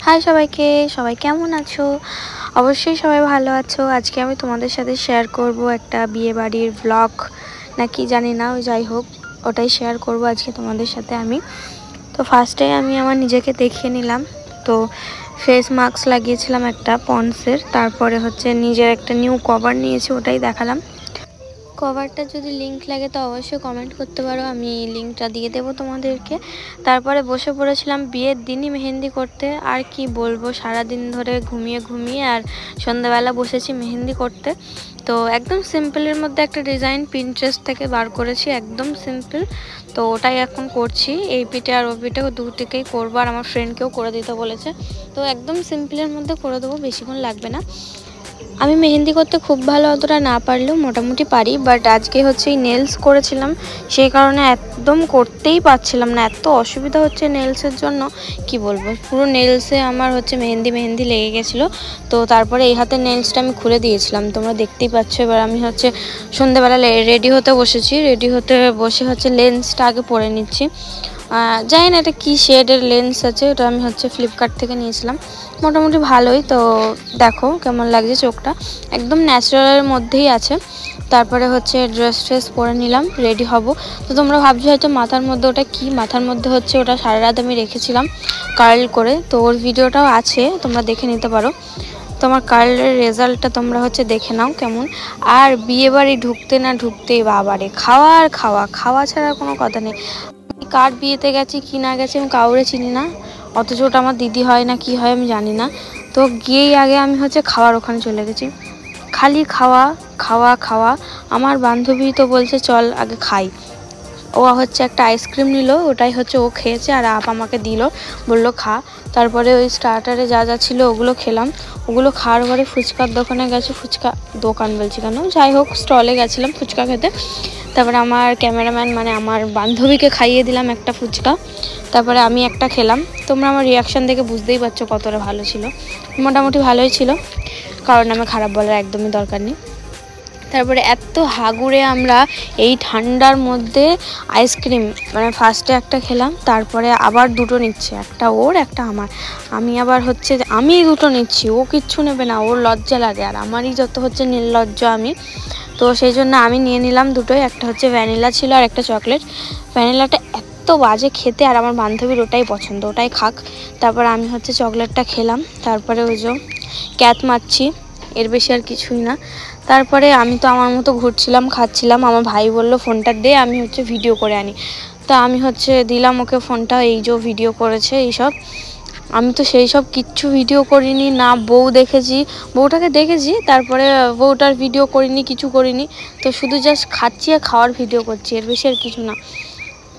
High সবাইকে, সবাই কেমন আছো? অবশ্যই সবাই ভালো আছো। আজকে আমি তোমাদের সাথে শেয়ার করব একটা বিয়ে বাড়ির ব্লগ নাকি জানি না, যাই হোক ওটাই শেয়ার করব আজকে তোমাদের সাথে আমি। তো ফার্স্টে আমি আমার নিজেকে দেখিয়ে নিলাম। তো ফেস মাস্ক লাগিয়েছিলাম একটা পন্ডসের, তারপরে হচ্ছে নিজের একটা নিউ কভার নিয়েছি, ওটাই দেখালাম। কভারটা যদি লিংক লাগে তো অবশ্যই কমেন্ট করতে পারো, আমি লিংকটা দিয়ে দেবো তোমাদেরকে। তারপরে বসে পড়েছিলাম বিয়ের দিনই মেহেন্দি করতে। আর কি বলবো, সারা দিন ধরে ঘুমিয়ে আর সন্ধ্যাবেলা বসেছি মেহেন্দি করতে। তো একদম সিম্পলের মধ্যে একটা ডিজাইন পিন্টারেস্ট থেকে বার করেছি, একদম সিম্পল। তো ওটাই এখন করছি, এই পিঠে আর ও পিঠে দুদিকেই করবো, আর আমার ফ্রেন্ডকেও করে দিতে বলেছে। তো একদম সিম্পলের মধ্যে করে দেবো, বেশিক্ষণ লাগবে না। আমি মেহেন্দি করতে খুব ভালো অতটা না পারলেও মোটামুটি পারি, বাট আজকে হচ্ছে এই নেলস করেছিলাম, সেই কারণে একদম করতেই পারছিলাম না, এত অসুবিধা হচ্ছে নেলসের জন্য কি বলবো। পুরো নেলসে আমার হচ্ছে মেহেন্দি লেগে গেছিলো। তো তারপরে এই হাতের নেলসটা আমি খুলে দিয়েছিলাম, তোমরা দেখতেই পাচ্ছ। এবার আমি হচ্ছে সন্ধ্যেবেলা রেডি হতে বসেছি, রেডি হতে বসে হচ্ছে লেন্সটা আগে পরে নিচ্ছি। জানি না এটা কী শেডের লেন্স আছে, ওটা আমি হচ্ছে ফ্লিপকার্ট থেকে নিয়েছিলাম, মোটামুটি ভালোই। তো দেখো কেমন লাগছে, চোখটা একদম ন্যাচারালের মধ্যেই আছে। তারপরে হচ্ছে ড্রেস পরে নিলাম, রেডি হব। তো তোমরা ভাবছো হয়তো মাথার মধ্যে ওটা কি, মাথার মধ্যে হচ্ছে ওটা সারা রাত আমি রেখেছিলাম কার্ল করে, তো ওর ভিডিওটাও আছে, তোমরা দেখে নিতে পারো। তোমার কার্লের রেজাল্টটা তোমরা হচ্ছে দেখে নাও কেমন। আর বিয়ে বাড়ি ঢুকতে না ঢুকতেই বাবারে খাওয়া আর খাওয়া, খাওয়া ছাড়া কোনো কথা নেই। কার বিয়েতে গেছি কি না গেছি আমি কাউরে চিনি না, অথচ ওটা আমার দিদি হয় না কি হয় আমি জানি না। তো গিয়েই আগে আমি হচ্ছে খাওয়ার ওখানে চলে গেছি, খালি খাওয়া খাওয়া খাওয়া। আমার বান্ধবী তো বলছে চল আগে খাই, ও হচ্ছে একটা আইসক্রিম নিল, ওটাই হচ্ছে ও খেয়েছে, আর আপ আমাকে দিল, বললো খা। তারপরে ওই স্টার্টারে যা যা ছিল ওগুলো খেলাম, ওগুলো খাওয়ার পরে ফুচকার দোকানে গেছে, ফুচকা দোকান বলছি কেন, যাই হোক স্টলে গেছিলাম ফুচকা খেতে। তারপরে আমার ক্যামেরাম্যান মানে আমার বান্ধবীকে খাইয়ে দিলাম একটা ফুচকা, তারপরে আমি একটা খেলাম। তোমরা আমার রিয়াকশান দেখে বুঝতেই পারছো কতটা ভালো ছিল, মোটামুটি ভালোই ছিল, কারণ আমি খারাপ বলার একদমই দরকার নেই। তারপরে এত হাগুড়ে আমরা এই ঠান্ডার মধ্যে আইসক্রিম, মানে ফার্স্টে একটা খেলাম, তারপরে আবার দুটো নিচ্ছে, একটা ওর একটা আমার। আমি আবার হচ্ছে আমি দুটো নিচ্ছি, ও কিচ্ছু নেবে না, ওর লজ্জা লাগে, আর আমারই যত হচ্ছে নির্লজ্জ আমি। তো সেই জন্য আমি নিয়ে নিলাম দুটোই, একটা হচ্ছে ভ্যানিলা ছিল আর একটা চকলেট। ভ্যানিলাটা এত বাজে খেতে, আর আমার বান্ধবীর ওটাই পছন্দ, ওটাই খাক। তারপর আমি হচ্ছে চকলেটটা খেলাম, তারপরে ওই যে ক্যাত মারছি, এর বেশি আর কিছুই না। তারপরে আমি তো আমার মতো ঘুরছিলাম খাচ্ছিলাম, আমার ভাই বললো ফোনটা দে আমি হচ্ছে ভিডিও করে আনি। তা আমি হচ্ছে দিলাম ওকে ফোনটা, এই যে ভিডিও করেছে এইসব। আমি তো সেই সব কিচ্ছু ভিডিও করিনি, না বউ দেখেছি, বউটাকে দেখেছি, তারপরে বউটার ভিডিও করিনি, কিছু করিনি। তো শুধু জাস্ট খাচ্ছি আর খাওয়ার ভিডিও করছি, এর বেশি আর কিছু না।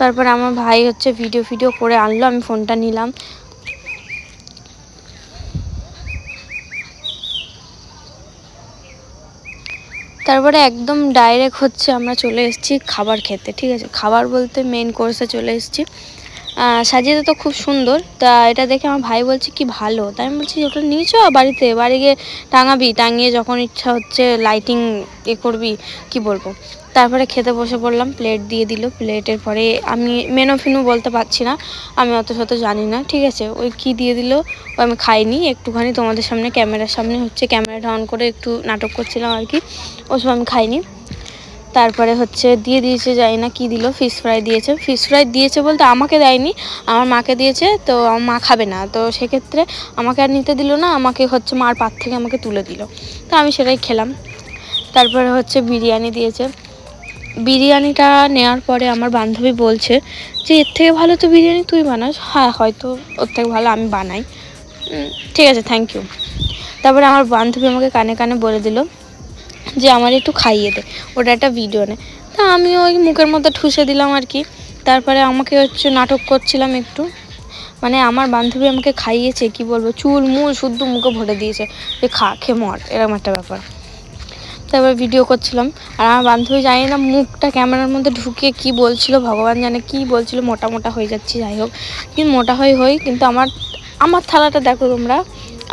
তারপরে আমার ভাই হচ্ছে ভিডিও করে আনলো, আমি ফোনটা নিলাম। তারপরে একদম ডাইরেক্ট হচ্ছে আমরা চলে এসেছি খাবার খেতে, ঠিক আছে, খাবার বলতে মেন কোর্সে চলে এসেছি। সাজিয়ে তো খুব সুন্দর, তা এটা দেখে আমার ভাই বলছে কি ভালো, তাই আমি বলছি ওটা নিয়েছো বাড়িতে, বাড়ি গিয়ে টাঙাবি, টাঙিয়ে যখন ইচ্ছা হচ্ছে লাইটিং করবি, কি বলবো। তারপরে খেতে বসে পড়লাম, প্লেট দিয়ে দিল, প্লেটের পরে আমি মেনু বলতে পারছি না, আমি অত শত জানি না, ঠিক আছে, ওই কি দিয়ে দিল ও আমি খাইনি, একটুখানি তোমাদের সামনে ক্যামেরার সামনে হচ্ছে ক্যামেরাটা অন করে একটু নাটক করছিলাম আর কি, ওসব আমি খাইনি। তারপরে হচ্ছে দিয়ে দিয়েছে, জানি না কি দিল, ফিশ ফ্রাই দিয়েছে বলতে আমাকে দেয়নি, আমার মাকে দিয়েছে। তো আমার মা খাবে না, তো সেক্ষেত্রে আমাকে আর নিতে দিল না, আমাকে হচ্ছে মার পাত থেকে আমাকে তুলে দিল, তো আমি সেটাই খেলাম। তারপরে হচ্ছে বিরিয়ানি দিয়েছে, বিরিয়ানিটা নেওয়ার পরে আমার বান্ধবী বলছে যে এর থেকে ভালো তো বিরিয়ানি তুই বানাস। হ্যাঁ হয়তো ওর থেকে ভালো আমি বানাই, ঠিক আছে থ্যাংক ইউ। তারপরে আমার বান্ধবী আমাকে কানে কানে বলে দিল যে আমার একটু খাইয়ে দে, ওটা একটা ভিডিও নে। তা আমি ওই মুখের মধ্যে ঠুসে দিলাম আর কি। তারপরে আমাকে হচ্ছে নাটক করছিলাম একটু, মানে আমার বান্ধবী আমাকে খাইয়েছে কি বলবো, চুল মুল শুদ্ধ মুখে ভরে দিয়েছে যে খা খেয়ে মর, এরকম একটা ব্যাপার। তারপর ভিডিও করছিলাম, আর আমার বান্ধবী জানি না মুখটা ক্যামেরার মধ্যে ঢুকিয়ে কি বলছিল, ভগবান জানে কি বলছিল, মোটা হয়ে যাচ্ছি, যাই হোক কিন্তু মোটা হই কিন্তু আমার থালাটা দেখো তোমরা,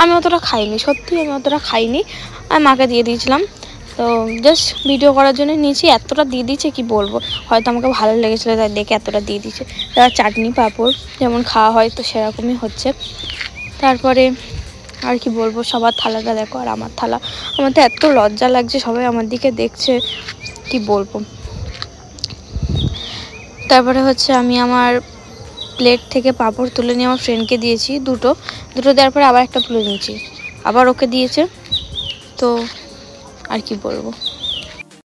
আমি অতটা খাইনি, সত্যি আমি অতটা খাইনি, আমি মাকে দিয়ে দিয়েছিলাম। তো জাস্ট ভিডিও করার জন্য নিয়েছি, এতটা দিয়ে দিয়েছে কি বলবো, হয়তো আমাকে ভালো লেগেছিলো তাই দেখে এতটা দিয়ে দিয়েছে। তারপর চাটনি পাঁপড় যেমন খাওয়া হয় তো সেরকমই হচ্ছে। তারপরে আর কি বলবো, সবার থালাটা দেখো আর আমার থালা। আমার তো এত লজ্জা লাগছে, সবাই আমার দিকে দেখছে, কি বলবো। তারপরে হচ্ছে আমি আমার প্লেট থেকে পাঁপড় তুলে নিয়ে আমার ফ্রেন্ডকে দিয়েছি, দুটো দেওয়ার পরে আবার একটা তুলে নিয়েছি, আবার ওকে দিয়েছে। তো আর কি বলবো।